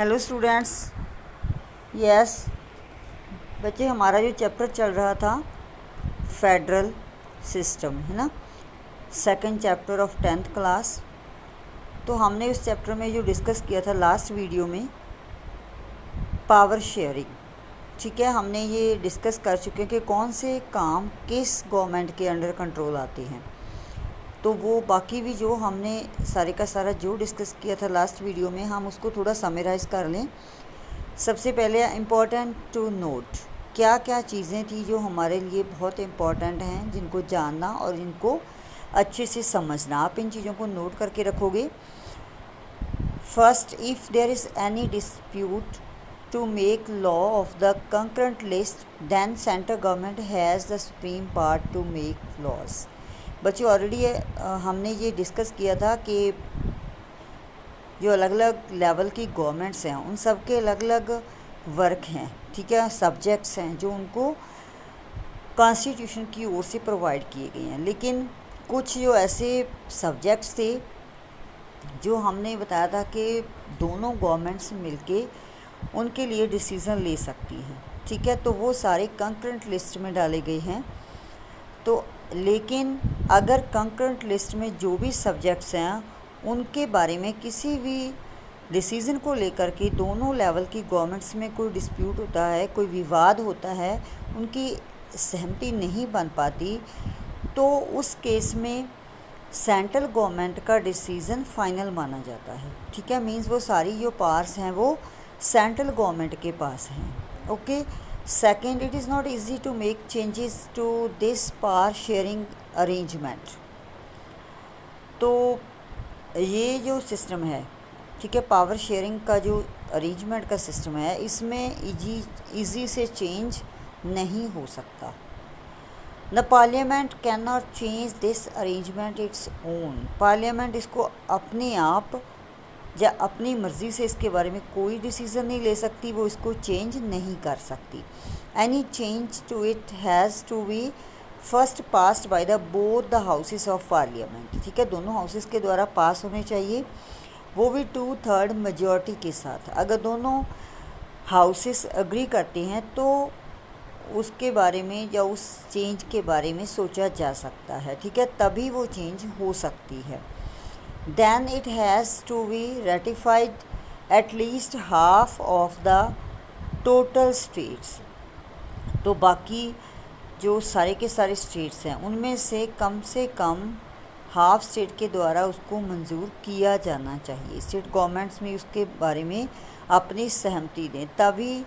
Hello students. Yes बच्चे, हमारा जो चैप्टर चल रहा था फेडरल सिस्टम है ना, second chapter of 10th class. तो हमने उस चैप्टर में जो डिस्कस किया था लास्ट वीडियो में पावर शेयरिंग। ठीक है, हमने ये डिस्कस कर चुके हैं कि कौन से काम किस गवर्नमेंट के अंडर कंट्रोल आते हैं। तो वो बाकी भी जो हमने सारे का सारा जो डिस्कस किया था लास्ट वीडियो में, हम उसको थोड़ा समराइज़ कर लें। सबसे पहले इम्पॉर्टेंट टू नोट, क्या क्या चीज़ें थी जो हमारे लिए बहुत इम्पॉर्टेंट हैं, जिनको जानना और इनको अच्छे से समझना। आप इन चीज़ों को नोट करके रखोगे। First, if there is any dispute to make law of the concurrent list, then central government has the supreme power to make laws. बच्चों, ऑलरेडी हमने ये डिस्कस किया था कि जो अलग अलग लेवल की गवर्नमेंट्स हैं उन सब के अलग अलग वर्क हैं, ठीक है, सब्जेक्ट्स हैं जो उनको कॉन्स्टिट्यूशन की ओर से प्रोवाइड किए गए हैं। लेकिन कुछ जो ऐसे सब्जेक्ट्स थे जो हमने बताया था कि दोनों गवर्नमेंट्स मिलके उनके लिए डिसीज़न ले सकती हैं, ठीक है, तो वो सारे कंकरेंट लिस्ट में डाले गए हैं। तो लेकिन अगर कंकरेंट लिस्ट में जो भी सब्जेक्ट्स हैं उनके बारे में किसी भी डिसीज़न को लेकर के दोनों लेवल की गवर्नमेंट्स में कोई डिस्प्यूट होता है, कोई विवाद होता है, उनकी सहमति नहीं बन पाती, तो उस केस में सेंट्रल गवर्नमेंट का डिसीज़न फाइनल माना जाता है। ठीक है, मींस वो सारी जो पावर्स हैं वो सेंट्रल गवर्नमेंट के पास हैं। Okay. Second, it is not easy to make changes to this power sharing arrangement. तो ये जो सिस्टम है, ठीक है, पावर शेयरिंग का जो अरेंजमेंट का सिस्टम है, इसमें इजी से चेंज नहीं हो सकता। The parliament can not change this arrangement its own. Parliament इसको अपने आप या अपनी मर्ज़ी से इसके बारे में कोई डिसीज़न नहीं ले सकती, वो इसको चेंज नहीं कर सकती। Any change to it has to be first passed by the both the houses of Parliament. ठीक है, दोनों हाउसेस के द्वारा पास होने चाहिए, वो भी 2/3 मेजॉरिटी के साथ। अगर दोनों हाउसेस एग्री करते हैं तो उसके बारे में या उस चेंज के बारे में सोचा जा सकता है, ठीक है, तभी वो चेंज हो सकती है। Then it has to be ratified at least half of the total states। तो बाकी जो सारे के सारे स्टेट्स हैं उनमें से कम हाफ स्टेट के द्वारा उसको मंजूर किया जाना चाहिए। स्टेट गवर्नमेंट्स में उसके बारे में अपनी सहमति दें, तभी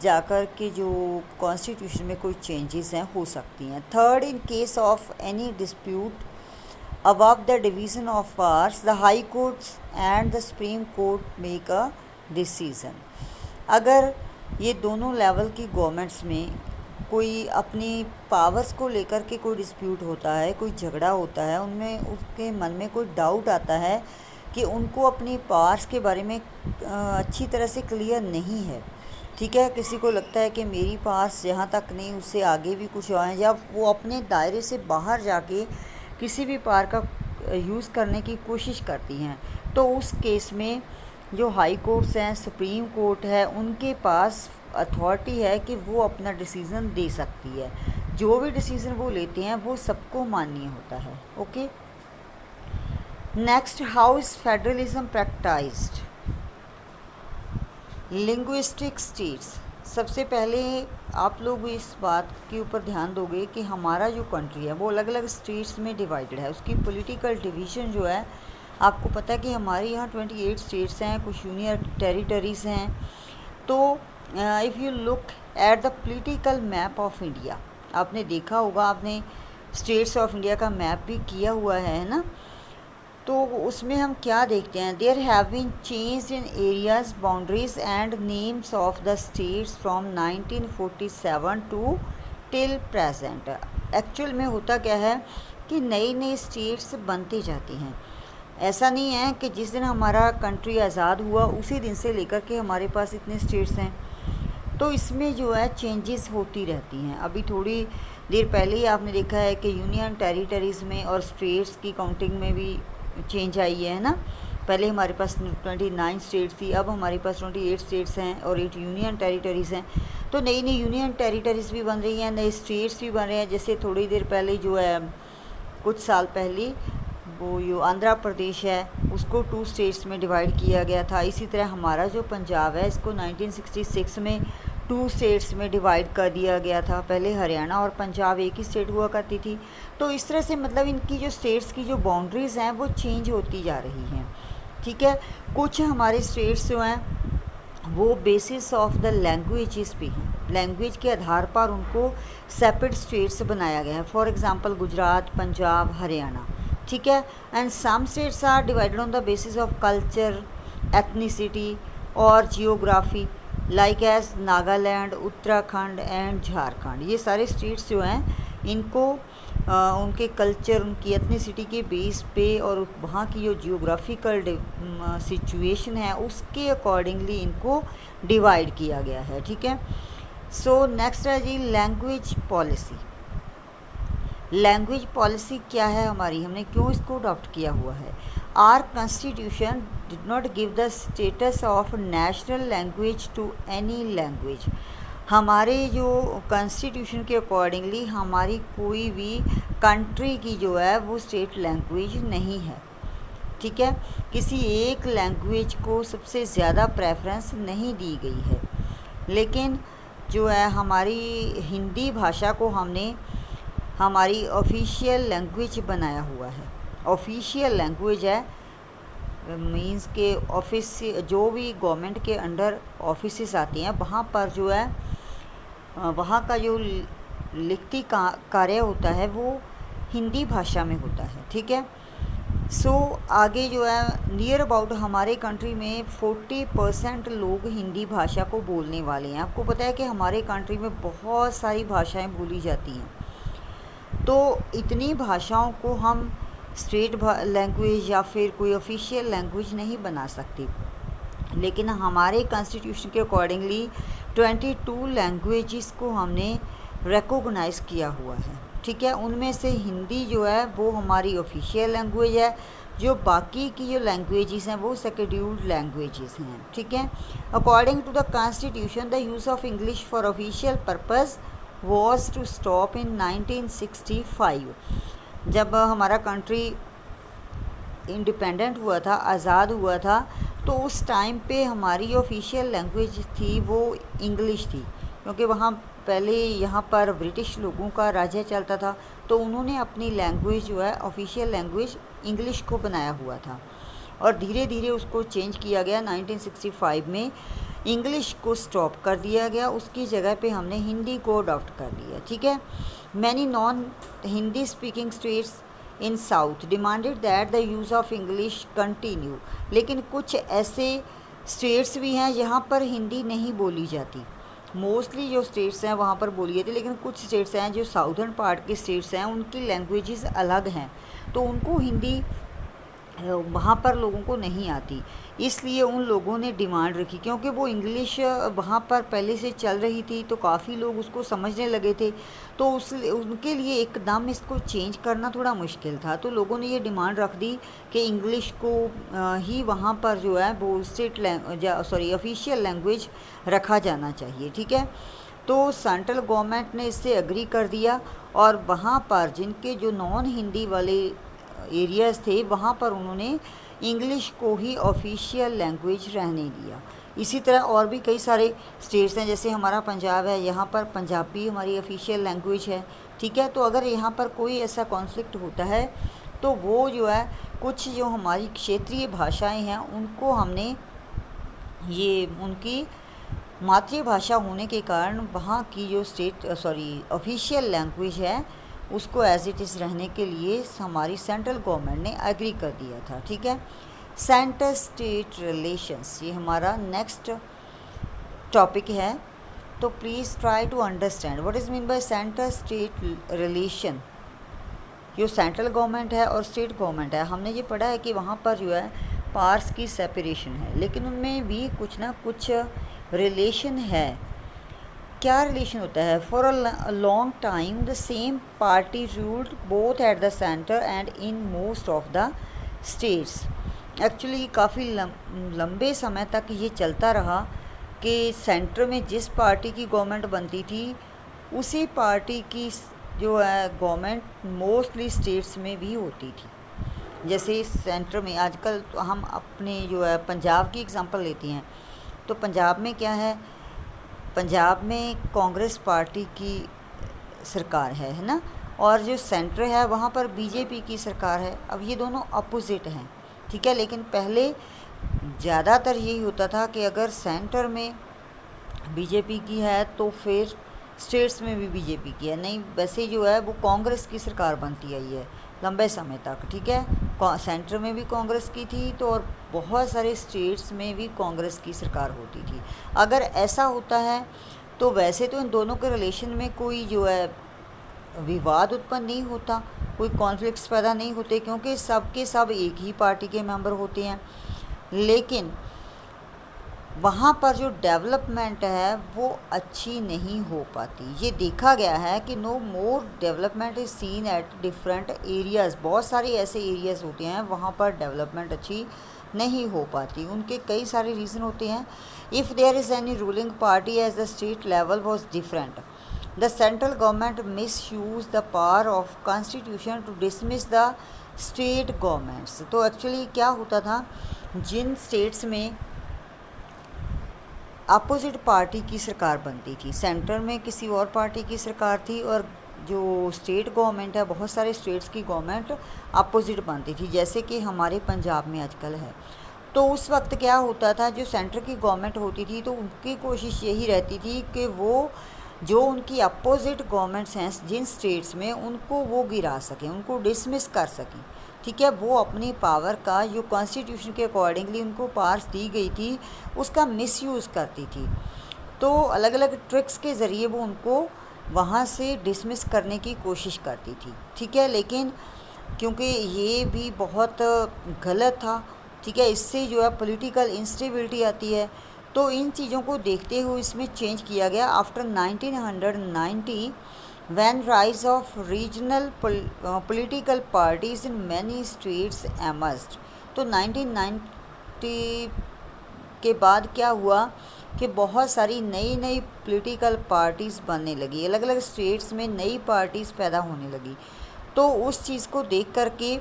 जाकर के जो कॉन्स्टिट्यूशन में कोई चेंजेस हैं हो सकती हैं। Third, in case of any dispute above the division of powers, the high courts and the supreme court make a decision। अगर ये दोनों लेवल की गवर्नमेंट्स में कोई अपनी पावर्स को लेकर के कोई डिस्प्यूट होता है, कोई झगड़ा होता है, उनमें उसके मन में कोई डाउट आता है कि उनको अपनी पावर्स के बारे में अच्छी तरह से क्लियर नहीं है, ठीक है, किसी को लगता है कि मेरी पावर्स यहाँ तक नहीं, उससे आगे भी कुछ आए, या वो अपने दायरे से बाहर जाके किसी भी पावर का यूज़ करने की कोशिश करती हैं, तो उस केस में जो हाई कोर्ट्स हैं, सुप्रीम कोर्ट है, उनके पास अथॉरिटी है कि वो अपना डिसीज़न दे सकती है। जो भी डिसीज़न वो लेते हैं वो सबको मान्य होता है। Okay. Next, how is federalism practised. Linguistic states. सबसे पहले आप लोग इस बात के ऊपर ध्यान दोगे कि हमारा जो कंट्री है वो अलग अलग स्टेट्स में डिवाइडेड है। उसकी पॉलिटिकल डिवीज़न जो है, आपको पता है कि हमारे यहाँ 28 स्टेट्स हैं, कुछ यूनियन टेरिटरीज़ हैं। तो if you look at the political map of India, आपने देखा होगा, आपने स्टेट्स ऑफ इंडिया का मैप भी किया हुआ है ना, तो उसमें हम क्या देखते हैं, there have been change in areas, boundaries and names of the states from 1947 to till present. Actual में होता क्या है कि नई नई स्टेट्स बनती जाती हैं। ऐसा नहीं है कि जिस दिन हमारा कंट्री आज़ाद हुआ उसी दिन से लेकर के हमारे पास इतने स्टेट्स हैं, तो इसमें जो है चेंजेस होती रहती हैं। अभी थोड़ी देर पहले ही आपने देखा है कि यूनियन टेरिटरीज़ में और स्टेट्स की काउंटिंग में भी चेंज आई है ना, पहले हमारे पास 29 स्टेट्स थी, अब हमारे पास 28 स्टेट्स हैं और 8 यूनियन टेरिटरीज़ हैं। तो नई नई यूनियन टेरिटरीज़ भी बन रही हैं, नए स्टेट्स भी बन रहे हैं। जैसे थोड़ी देर पहले जो है, कुछ साल पहले वो जो आंध्र प्रदेश है उसको 2 स्टेट्स में डिवाइड किया गया था। इसी तरह हमारा जो पंजाब है इसको 1966 में 2 स्टेट्स में डिवाइड कर दिया गया था। पहले हरियाणा और पंजाब एक ही स्टेट हुआ करती थी। तो इस तरह से मतलब इनकी जो स्टेट्स की जो बाउंड्रीज़ हैं वो चेंज होती जा रही हैं, ठीक है। कुछ हमारे स्टेट्स जो हैं वो बेसिस ऑफ द लैंग्वेजेस पे हैं, लैंग्वेज के आधार पर उनको सेपरेट स्टेट्स बनाया गया है। फॉर एग्जांपल गुजरात, पंजाब, हरियाणा, ठीक है। And some states are divided on the basis of culture, ethnicity और geography, like as Nagaland, Uttarakhand and Jharkhand. ये सारे स्टेट्स जो हैं इनको उनके कल्चर, उनकी एथनिसिटी के बेस पे और वहाँ की जो जियोग्राफिकल सिचुएशन है उसके अकॉर्डिंगली इनको डिवाइड किया गया है, ठीक है। सो नेक्स्ट है जी लैंग्वेज पॉलिसी। लैंग्वेज पॉलिसी क्या है हमारी, हमने क्यों इसको अडॉप्ट किया हुआ है। Our constitution did not give the status of national language to any language. हमारे जो कॉन्स्टिट्यूशन के अकॉर्डिंगली हमारी कोई भी कंट्री की जो है वो स्टेट लैंग्वेज नहीं है, ठीक है। किसी एक लैंग्वेज को सबसे ज़्यादा प्रेफरेंस नहीं दी गई है, लेकिन जो है हमारी हिंदी भाषा को हमने हमारी ऑफिशियल लैंग्वेज बनाया हुआ है। ऑफिशियल लैंग्वेज है मींस के ऑफिस जो भी गवर्नमेंट के अंडर ऑफिसेस आती हैं वहाँ पर जो है वहाँ का जो लिखती कार्य होता है वो हिंदी भाषा में होता है, ठीक है। सो आगे जो है नियर अबाउट हमारे कंट्री में 40% लोग हिंदी भाषा को बोलने वाले हैं। आपको पता है कि हमारे कंट्री में बहुत सारी भाषाएं बोली जाती हैं, तो इतनी भाषाओं को हम स्टेट लैंग्वेज या फिर कोई ऑफिशियल लैंग्वेज नहीं बना सकते। लेकिन हमारे कॉन्स्टिट्यूशन के अकॉर्डिंगली 22 लैंग्वेजेस को हमने रिकॉग्नाइज़ किया हुआ है, ठीक है। उनमें से हिंदी जो है वो हमारी ऑफिशियल लैंग्वेज है, जो बाकी की जो लैंग्वेजेस हैं वो शेड्यूल्ड लैंग्वेजेस हैं, ठीक है। According to the constitution the use of English for official purpose was to stop in 1965। जब हमारा कंट्री इंडिपेंडेंट हुआ था, आज़ाद हुआ था, तो उस टाइम पे हमारी ऑफिशियल लैंग्वेज थी वो इंग्लिश थी, क्योंकि वहाँ पहले यहाँ पर ब्रिटिश लोगों का राज्य चलता था, तो उन्होंने अपनी लैंग्वेज जो है ऑफिशियल लैंग्वेज इंग्लिश को बनाया हुआ था और धीरे धीरे उसको चेंज किया गया। 1965 में इंग्लिश को स्टॉप कर दिया गया, उसकी जगह पे हमने हिंदी को अडॉप्ट कर लिया, ठीक है। Many non Hindi speaking states in south demanded that the use of English continue. लेकिन कुछ ऐसे स्टेट्स भी हैं जहाँ पर हिंदी नहीं बोली जाती। मोस्टली जो स्टेट्स हैं वहाँ पर बोली जाती है, लेकिन कुछ स्टेट्स हैं जो साउदर्न पार्ट के स्टेट्स हैं उनकी लैंग्वेजेस अलग हैं, तो उनको हिंदी वहाँ पर लोगों को नहीं आती। इसलिए उन लोगों ने डिमांड रखी, क्योंकि वो इंग्लिश वहाँ पर पहले से चल रही थी तो काफ़ी लोग उसको समझने लगे थे, तो उनके लिए एकदम इसको चेंज करना थोड़ा मुश्किल था। तो लोगों ने ये डिमांड रख दी कि इंग्लिश को ही वहाँ पर जो है वो स्टेट ऑफिशियल लैंग्वेज रखा जाना चाहिए, ठीक है। तो सेंट्रल गवर्नमेंट ने इससे एग्री कर दिया और वहाँ पर जिनके जो नॉन हिंदी वाले एरियाज़ थे वहाँ पर उन्होंने इंग्लिश को ही ऑफिशियल लैंग्वेज रहने दिया। इसी तरह और भी कई सारे स्टेट्स हैं, जैसे हमारा पंजाब है, यहाँ पर पंजाबी हमारी ऑफिशियल लैंग्वेज है, ठीक है। तो अगर यहाँ पर कोई ऐसा कॉन्फ्लिक्ट होता है तो वो जो है कुछ जो हमारी क्षेत्रीय भाषाएं हैं उनको हमने ये उनकी मातृभाषा होने के कारण वहाँ की जो ऑफिशियल लैंग्वेज है उसको एज इट इज़ रहने के लिए हमारी सेंट्रल गवर्नमेंट ने एग्री कर दिया था, ठीक है। सेंटर स्टेट रिलेशंस ये हमारा नेक्स्ट टॉपिक है, तो please try to understand what is mean by centre state relation. जो सेंट्रल गवर्नमेंट है और स्टेट गवर्नमेंट है, हमने ये पढ़ा है कि वहाँ पर जो है पार्ट्स की सेपरेशन है, लेकिन उनमें भी कुछ ना कुछ रिलेशन है। क्या रिलेशन होता है? For a long time the same party ruled both at the centre and in most of the states. Actually काफ़ी लंबे समय तक ये चलता रहा कि सेंटर में जिस पार्टी की गवर्नमेंट बनती थी उसी पार्टी की जो है गवर्नमेंट मोस्टली स्टेट्स में भी होती थी। जैसे सेंटर में आजकल तो हम अपने जो है पंजाब की एग्जांपल लेते हैं, तो पंजाब में क्या है, पंजाब में कांग्रेस पार्टी की सरकार है ना, और जो सेंटर है वहाँ पर बीजेपी की सरकार है। अब ये दोनों अपोजिट हैं, ठीक है। लेकिन पहले ज़्यादातर यही होता था कि अगर सेंटर में बीजेपी की है तो फिर स्टेट्स में भी बीजेपी की है, नहीं वैसे जो है वो कांग्रेस की सरकार बनती आई है लंबे समय तक, ठीक है। सेंटर में भी कांग्रेस की थी तो और बहुत सारे स्टेट्स में भी कांग्रेस की सरकार होती थी। अगर ऐसा होता है तो वैसे तो इन दोनों के रिलेशन में कोई जो है विवाद उत्पन्न नहीं होता, कोई कॉन्फ्लिक्ट्स पैदा नहीं होते, क्योंकि सब के सब एक ही पार्टी के मेंबर होते हैं। लेकिन वहाँ पर जो डेवलपमेंट है वो अच्छी नहीं हो पाती। ये देखा गया है कि no more development is seen at different areas. बहुत सारे ऐसे एरियाज़ होते हैं वहाँ पर डेवलपमेंट अच्छी नहीं हो पाती। उनके कई सारे रीज़न होते हैं। If there is any ruling party as the state level was different, the central government misuse the power of constitution to dismiss the state governments. तो एक्चुअली क्या होता था, जिन स्टेट्स में अपोजिट पार्टी की सरकार बनती थी, सेंटर में किसी और पार्टी की सरकार थी और जो स्टेट गवर्नमेंट है बहुत सारे स्टेट्स की गवर्नमेंट अपोजिट बनती थी, जैसे कि हमारे पंजाब में आजकल है। तो उस वक्त क्या होता था, जो सेंटर की गवर्नमेंट होती थी तो उनकी कोशिश यही रहती थी कि वो जो उनकी अपोजिट गवर्नमेंट्स हैं जिन स्टेट्स में, उनको वो गिरा सकें, उनको डिसमिस कर सकें, ठीक है। वो अपनी पावर का जो कॉन्स्टिट्यूशन के अकॉर्डिंगली उनको पावर्स दी गई थी उसका मिसयूज़ करती थी। तो अलग अलग ट्रिक्स के ज़रिए वो उनको वहाँ से डिसमिस करने की कोशिश करती थी, ठीक है। लेकिन क्योंकि ये भी बहुत गलत था, ठीक है, इससे जो है पॉलिटिकल इंस्टेबिलिटी आती है, तो इन चीज़ों को देखते हुए इसमें चेंज किया गया after 1990 when rise of regional political parties in many states emerged। तो 1990 के बाद क्या हुआ कि बहुत सारी नई नई पॉलिटिकल पार्टीज़ बनने लगी, अलग अलग स्टेट्स में नई पार्टीज़ पैदा होने लगी। तो उस चीज़ को देख कर के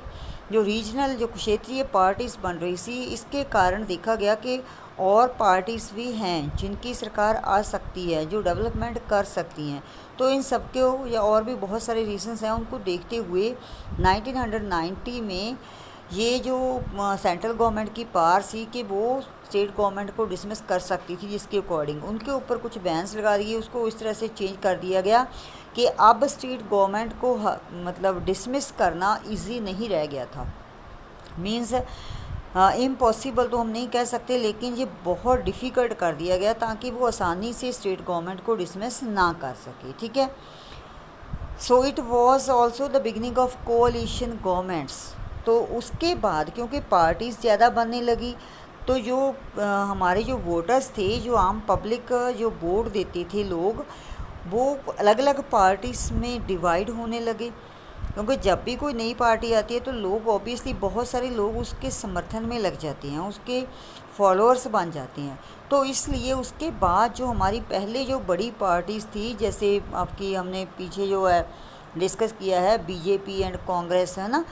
जो रीजनल जो क्षेत्रीय पार्टीज़ बन रही थी, इसके कारण देखा गया कि और पार्टीज़ भी हैं जिनकी सरकार आ सकती है, जो डेवलपमेंट कर सकती हैं। तो इन सब के या और भी बहुत सारे रीजंस हैं, उनको देखते हुए 1990 में ये जो सेंट्रल गवर्नमेंट की पावर थी कि वो स्टेट गवर्नमेंट को डिसमिस कर सकती थी, जिसके अकॉर्डिंग उनके ऊपर कुछ बैन्स लगा दिए, उसको इस तरह से चेंज कर दिया गया कि अब स्टेट गवर्नमेंट को मतलब डिसमिस करना इजी नहीं रह गया था। मीन्स इम्पॉसिबल तो हम नहीं कह सकते, लेकिन ये बहुत डिफ़िकल्ट कर दिया गया ताकि वो आसानी से स्टेट गवर्नमेंट को डिसमिस ना कर सके, ठीक है। So it was also the beginning of कोalition governments. तो उसके बाद क्योंकि पार्टीज़ ज़्यादा बनने लगी, तो जो हमारे जो वोटर्स थे, जो आम पब्लिक जो वोट देते थे लोग, वो अलग अलग पार्टीज़ में डिवाइड होने लगे। क्योंकि जब भी कोई नई पार्टी आती है तो लोग ऑब्वियसली बहुत सारे लोग उसके समर्थन में लग जाते हैं, उसके फॉलोअर्स बन जाते हैं। तो इसलिए उसके बाद जो हमारी पहले जो बड़ी पार्टीज़ थी, जैसे आपकी हमने पीछे जो है डिस्कस किया है बीजेपी एंड कांग्रेस, है ना,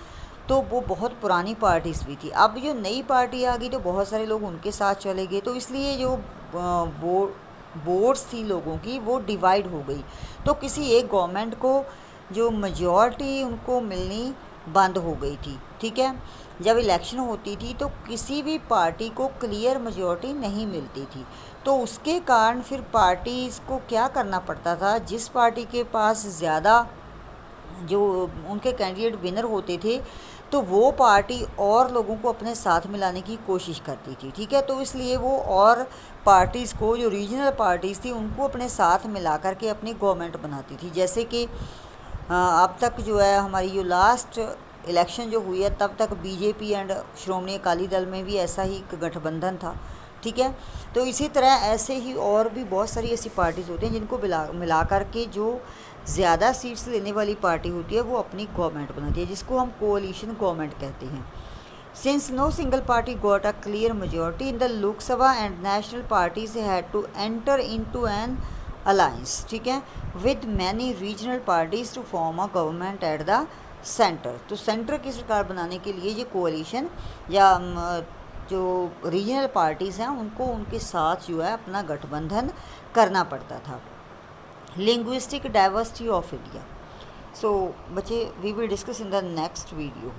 तो वो बहुत पुरानी पार्टीज़ भी थी। अब जो नई पार्टी आ गई तो बहुत सारे लोग उनके साथ चले गए, तो इसलिए जो वो वोट्स थी लोगों की वो डिवाइड हो गई। तो किसी एक गवर्नमेंट को जो मेजॉरिटी उनको मिलनी बंद हो गई थी, ठीक है। जब इलेक्शन होती थी तो किसी भी पार्टी को क्लियर मेजॉरिटी नहीं मिलती थी, तो उसके कारण फिर पार्टीज़ को क्या करना पड़ता था, जिस पार्टी के पास ज़्यादा जो उनके कैंडिडेट विनर होते थे तो वो पार्टी और लोगों को अपने साथ मिलाने की कोशिश करती थी, ठीक है। तो इसलिए वो और पार्टीज़ को, जो रीजनल पार्टीज़ थी, उनको अपने साथ मिला कर के अपनी गवर्नमेंट बनाती थी। जैसे कि अब तक जो है हमारी जो लास्ट इलेक्शन जो हुई है, तब तक बीजेपी एंड श्रोमणी अकाली दल में भी ऐसा ही एक गठबंधन था, ठीक है। तो इसी तरह ऐसे ही और भी बहुत सारी ऐसी पार्टीज़ होती हैं जिनको मिला कर के जो ज़्यादा सीट्स लेने वाली पार्टी होती है वो अपनी गवर्नमेंट बनाती है, जिसको हम कोalition गवर्नमेंट कहते हैं। Since no single party got a clear majority in the Lok Sabha and national parties had to enter into an alliance, ठीक है, with many regional parties to form a government at the center. तो centre की सरकार बनाने के लिए ये कोalition या जो रीजनल पार्टीज़ हैं उनको उनके साथ जो है अपना गठबंधन करना पड़ता था. Linguistic diversity of India. So बच्चे we will discuss in the next video.